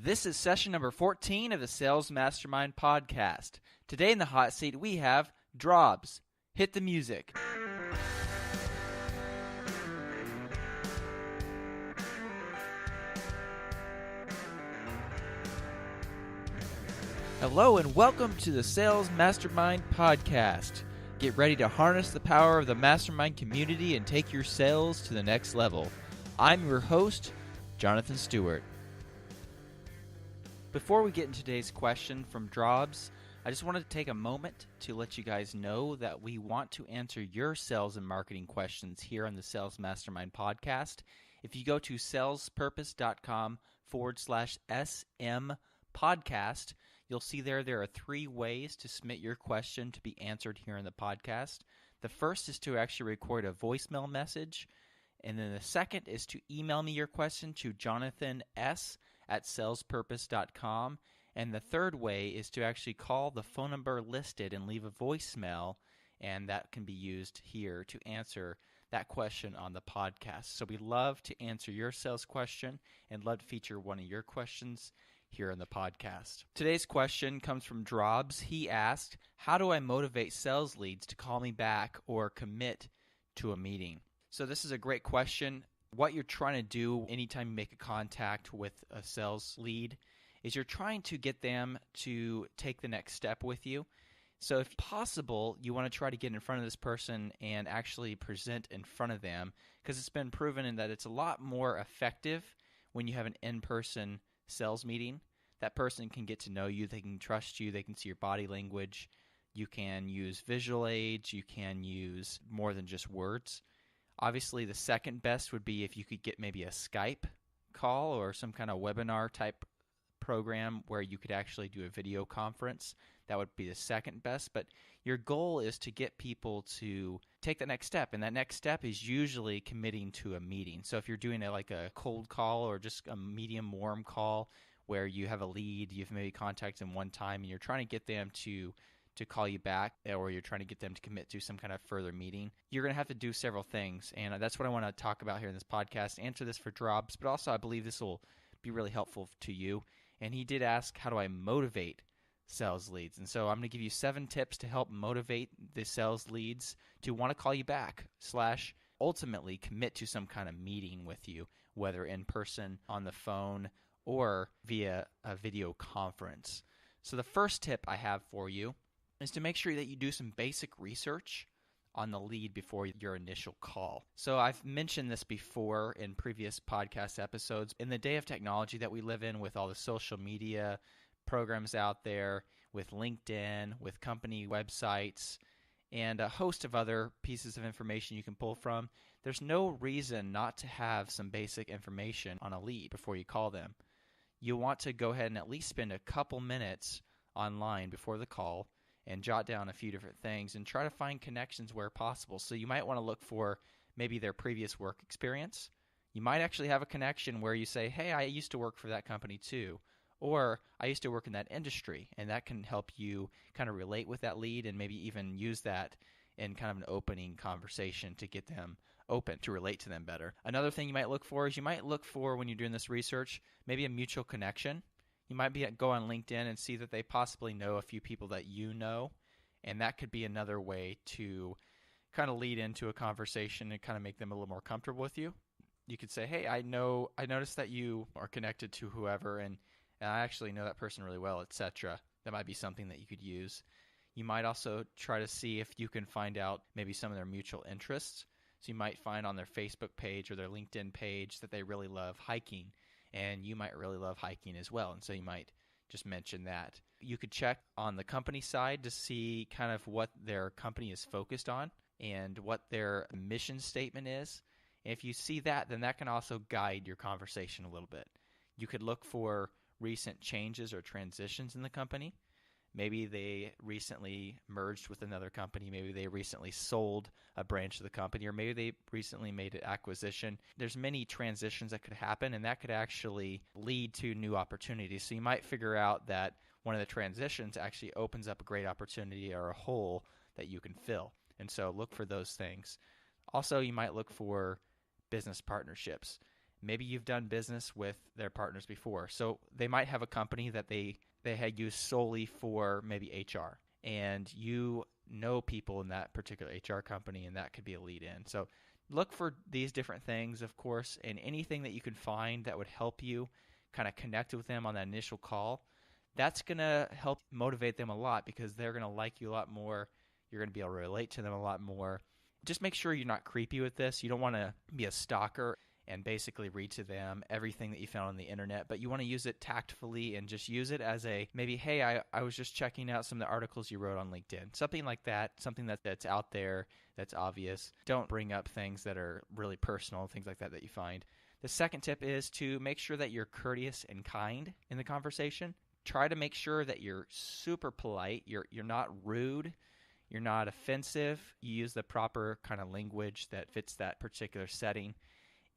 This is session number 14 of the Sales Mastermind podcast. Today in the hot seat we have Drobs. Hit the music. Hello and welcome to the Sales Mastermind podcast. Get ready to harness the power of the Mastermind community and take your sales to the next level. I'm your host, Jonathan Stewart. Before we get into today's question from Drobs, I just wanted to take a moment to let you guys know that we want to answer your sales and marketing questions here on the Sales Mastermind podcast. If you go to salespurpose.com/SM podcast, you'll see there are 3 ways to submit your question to be answered here in the podcast. The first is to actually record a voicemail message, and then the second is to email me your question to jonathans@salespurpose.com. And the third way is to actually call the phone number listed and leave a voicemail, and that can be used here to answer that question on the podcast. So we love to answer your sales question and love to feature one of your questions here in the podcast. Today's question comes from Drobs. He asked, how do I motivate sales leads to call me back or commit to a meeting? So this is a great question. What you're trying to do anytime you make a contact with a sales lead is you're trying to get them to take the next step with you. So if possible, you want to try to get in front of this person and actually present in front of them, because it's been proven in that it's a lot more effective when you have an in-person sales meeting. That person can get to know you, they can trust you, they can see your body language. You can use visual aids, you can use more than just words. Obviously, the second best would be if you could get maybe a Skype call or some kind of webinar type program where you could actually do a video conference. That would be the second best. But your goal is to get people to take the next step, and that next step is usually committing to a meeting. So if you're doing like a cold call or just a medium warm call where you have a lead, you've maybe contacted them one time, and you're trying to get them to call you back, or you're trying to get them to commit to some kind of further meeting, you're going to have to do several things. And that's what I want to talk about here in this podcast. Answer this for Drobs, but also I believe this will be really helpful to you. And he did ask, how do I motivate sales leads? And so I'm going to give you 7 tips to help motivate the sales leads to want to call you back / ultimately commit to some kind of meeting with you, whether in person, on the phone, or via a video conference. So the first tip I have for you is to make sure that you do some basic research on the lead before your initial call. So I've mentioned this before in previous podcast episodes. In the day of technology that we live in, with all the social media programs out there, with LinkedIn, with company websites, and a host of other pieces of information you can pull from, there's no reason not to have some basic information on a lead before you call them. You want to go ahead and at least spend a couple minutes online before the call and jot down a few different things and try to find connections where possible. So you might want to look for maybe their previous work experience. You might actually have a connection where you say, hey, I used to work for that company too, or I used to work in that industry, and that can help you kind of relate with that lead and maybe even use that in kind of an opening conversation to get them open to relate to them better. Another thing you might look for is when you're doing this research, maybe a mutual connection. You might go on LinkedIn and see that they possibly know a few people that you know, and that could be another way to kind of lead into a conversation and kind of make them a little more comfortable with you. You could say, hey, I noticed that you are connected to whoever, and I actually know that person really well, etc. That might be something that you could use. You might also try to see if you can find out maybe some of their mutual interests. So you might find on their Facebook page or their LinkedIn page that they really love hiking, and you might really love hiking as well, and so you might just mention that. You could check on the company side to see kind of what their company is focused on and what their mission statement is. And if you see that, then that can also guide your conversation a little bit. You could look for recent changes or transitions in the company. Maybe they recently merged with another company. Maybe they recently sold a branch of the company, or maybe they recently made an acquisition. There's many transitions that could happen, and that could actually lead to new opportunities. So you might figure out that one of the transitions actually opens up a great opportunity or a hole that you can fill. And so look for those things. Also, you might look for business partnerships. Maybe you've done business with their partners before. So they might have a company that they had used solely for maybe HR, and you know people in that particular HR company, and that could be a lead in. So look for these different things, of course, and anything that you can find that would help you kind of connect with them on that initial call. That's going to help motivate them a lot because they're going to like you a lot more. You're going to be able to relate to them a lot more. Just make sure you're not creepy with this. You don't want to be a stalker and basically read to them everything that you found on the internet, but you want to use it tactfully and just use it as a maybe, hey, I was just checking out some of the articles you wrote on LinkedIn. Something like that, something that's out there, that's obvious. Don't bring up things that are really personal, things like that you find. The second tip is to make sure that you're courteous and kind in the conversation. Try to make sure that you're super polite, you're not rude, you're not offensive. You use the proper kind of language that fits that particular setting.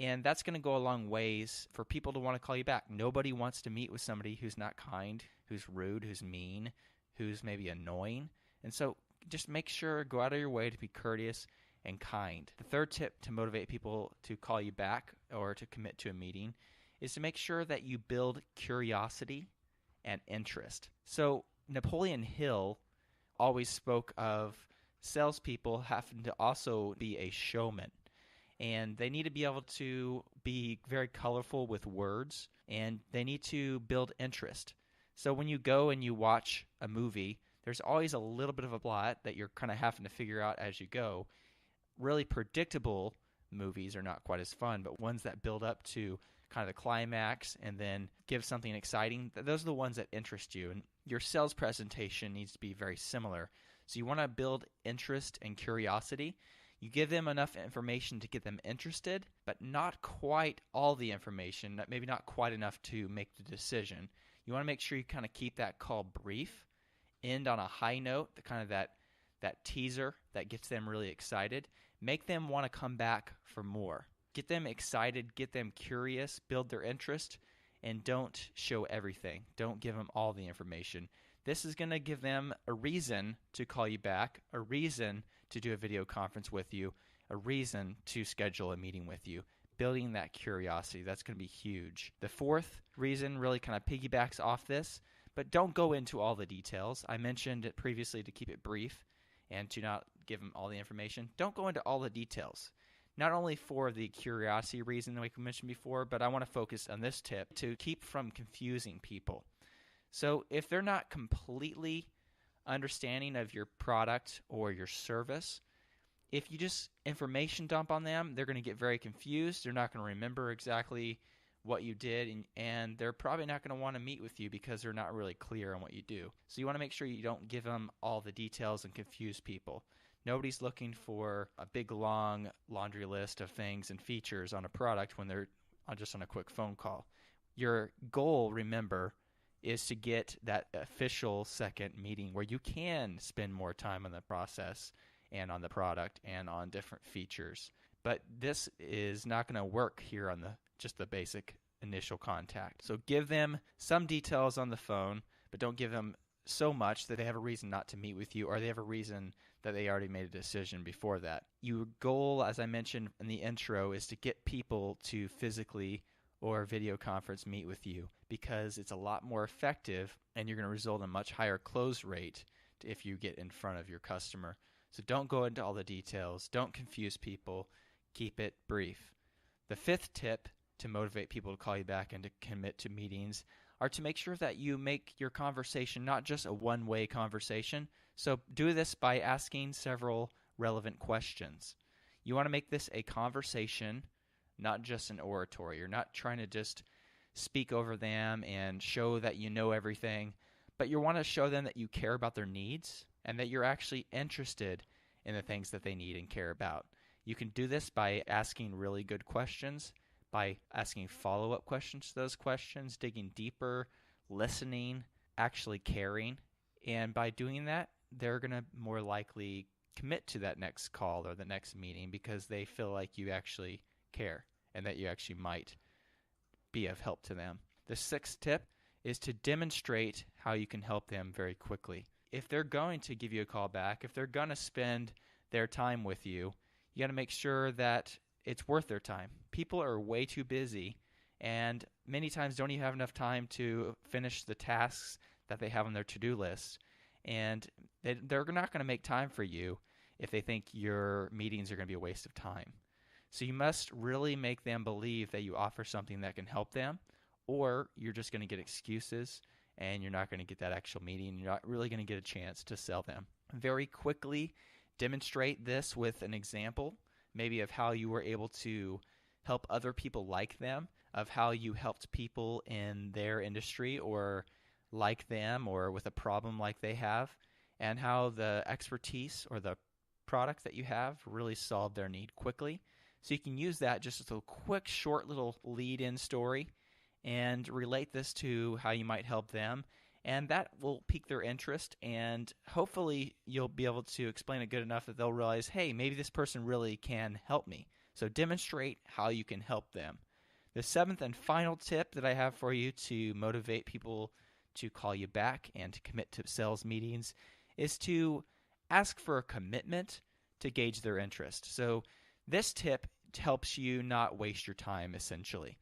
And that's going to go a long ways for people to want to call you back. Nobody wants to meet with somebody who's not kind, who's rude, who's mean, who's maybe annoying. And so just make sure, go out of your way to be courteous and kind. The third tip to motivate people to call you back or to commit to a meeting is to make sure that you build curiosity and interest. So Napoleon Hill always spoke of salespeople having to also be a showman. And they need to be able to be very colorful with words, and they need to build interest. So when you go and you watch a movie, there's always a little bit of a plot that you're kind of having to figure out as you go. Really predictable movies are not quite as fun, but ones that build up to kind of the climax and then give something exciting, those are the ones that interest you. And your sales presentation needs to be very similar. So you want to build interest and curiosity. You give them enough information to get them interested, but not quite all the information, maybe not quite enough to make the decision. You want to make sure you kind of keep that call brief, end on a high note, the kind of that teaser that gets them really excited. Make them want to come back for more. Get them excited, get them curious, build their interest, and don't show everything. Don't give them all the information. This is going to give them a reason to call you back, a reason to do a video conference with you, a reason to schedule a meeting with you. Building that curiosity, that's going to be huge. The fourth reason really kind of piggybacks off this, but don't go into all the details. I mentioned it previously to keep it brief and to not give them all the information. Don't go into all the details. Not only for the curiosity reason that we mentioned before, but I want to focus on this tip to keep from confusing people. So if they're not completely understanding of your product or your service, if you just information dump on them, they're going to get very confused. They're not going to remember exactly what you did, and they're probably not going to want to meet with you because they're not really clear on what you do. So you want to make sure you don't give them all the details and confuse people. Nobody's looking for a big, long laundry list of things and features on a product when they're just on a quick phone call. Your goal, remember, is to get that official second meeting where you can spend more time on the process and on the product and on different features. But this is not going to work here on just the basic initial contact. So give them some details on the phone, but don't give them so much that they have a reason not to meet with you, or they have a reason that they already made a decision before that. Your goal, as I mentioned in the intro, is to get people to physically or video conference meet with you, because it's a lot more effective and you're going to result in a much higher close rate if you get in front of your customer. So don't go into all the details. Don't confuse people. Keep it brief. The fifth tip to motivate people to call you back and to commit to meetings are to make sure that you make your conversation not just a one-way conversation. So do this by asking several relevant questions. You want to make this a conversation, not just an oratory. You're not trying to just speak over them and show that you know everything, but you want to show them that you care about their needs and that you're actually interested in the things that they need and care about. You can do this by asking really good questions, by asking follow-up questions to those questions, digging deeper, listening, actually caring. And by doing that, they're going to more likely commit to that next call or the next meeting because they feel like you actually care and that you actually might be of help to them. The sixth tip is to demonstrate how you can help them very quickly. If they're going to give you a call back, if they're going to spend their time with you, you got to make sure that it's worth their time. People are way too busy and many times don't even have enough time to finish the tasks that they have on their to-do list. And they're not going to make time for you if they think your meetings are going to be a waste of time. So you must really make them believe that you offer something that can help them, or you're just going to get excuses and you're not going to get that actual meeting. You're not really going to get a chance to sell them. Very quickly demonstrate this with an example, maybe of how you were able to help other people like them, of how you helped people in their industry or like them or with a problem like they have, and how the expertise or the product that you have really solved their need quickly. So you can use that just as a quick, short little lead-in story and relate this to how you might help them. And that will pique their interest, and hopefully you'll be able to explain it good enough that they'll realize, hey, maybe this person really can help me. So demonstrate how you can help them. The seventh and final tip that I have for you to motivate people to call you back and to commit to sales meetings is to ask for a commitment to gauge their interest. So this tip helps you not waste your time, essentially.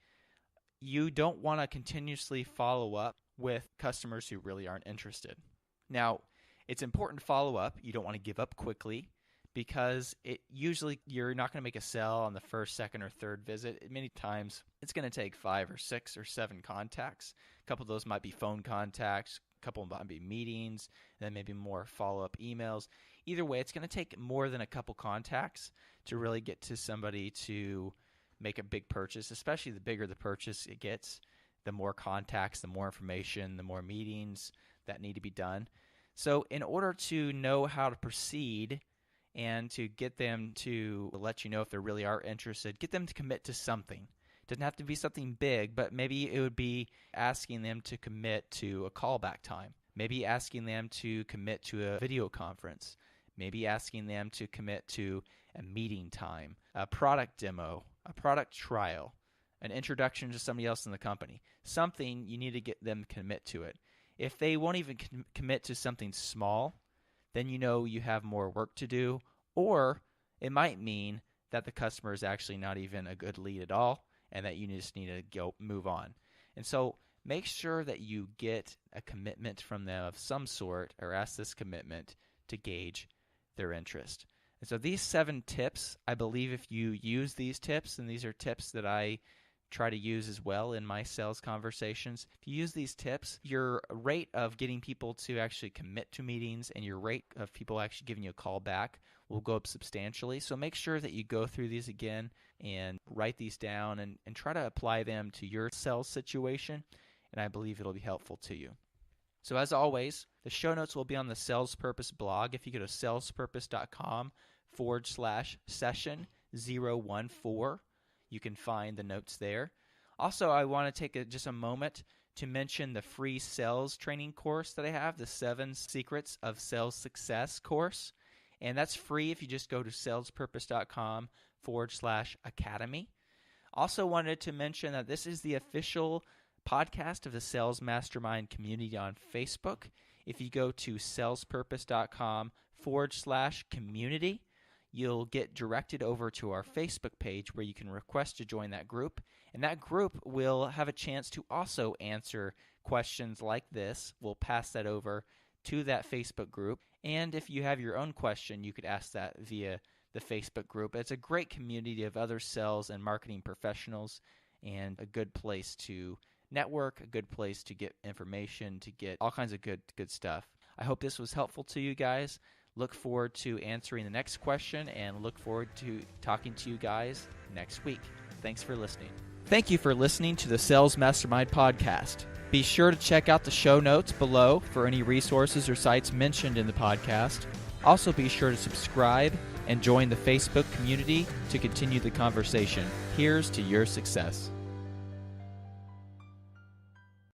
You don't want to continuously follow up with customers who really aren't interested. Now, it's important to follow up. You don't want to give up quickly because usually you're not going to make a sell on the first, second, or third visit. Many times it's going to take 5 or 6 or 7 contacts. A couple of those might be phone contacts. A couple might be meetings, and then maybe more follow-up emails. Either way, it's going to take more than a couple contacts to really get to somebody to make a big purchase, especially the bigger the purchase it gets. The more contacts, the more information, the more meetings that need to be done. So in order to know how to proceed and to get them to let you know if they really are interested, get them to commit to something. It doesn't have to be something big, but maybe it would be asking them to commit to a callback time. Maybe asking them to commit to a video conference. Maybe asking them to commit to a meeting time, a product demo, a product trial, an introduction to somebody else in the company. Something you need to get them to commit to it. If they won't even commit to something small, then you know you have more work to do, or it might mean that the customer is actually not even a good lead at all and that you just need to go move on. And so make sure that you get a commitment from them of some sort, or ask this commitment to gauge their interest. And so these 7 tips, I believe if you use these tips, and these are tips that I try to use as well in my sales conversations, if you use these tips, your rate of getting people to actually commit to meetings and your rate of people actually giving you a call back will go up substantially. So make sure that you go through these again and write these down and try to apply them to your sales situation, and I believe it'll be helpful to you. So as always, the show notes will be on the Sales Purpose blog. If you go to salespurpose.com/session014, you can find the notes there. Also, I want to take just a moment to mention the free sales training course that I have, the 7 Secrets of Sales Success course. And that's free if you just go to salespurpose.com/academy. Also wanted to mention that this is the official podcast of the Sales Mastermind community on Facebook. If you go to salespurpose.com/community, you'll get directed over to our Facebook page where you can request to join that group. And that group will have a chance to also answer questions like this. We'll pass that over to that Facebook group. And if you have your own question, you could ask that via the Facebook group. It's a great community of other sales and marketing professionals, and a good place to network, a good place to get information, to get all kinds of good stuff. I hope this was helpful to you guys. Look forward to answering the next question, and look forward to talking to you guys next week. Thanks for listening. Thank you for listening to the Sales Mastermind podcast. Be sure to check out the show notes below for any resources or sites mentioned in the podcast. Also be sure to subscribe and join the Facebook community to continue the conversation. Here's to your success.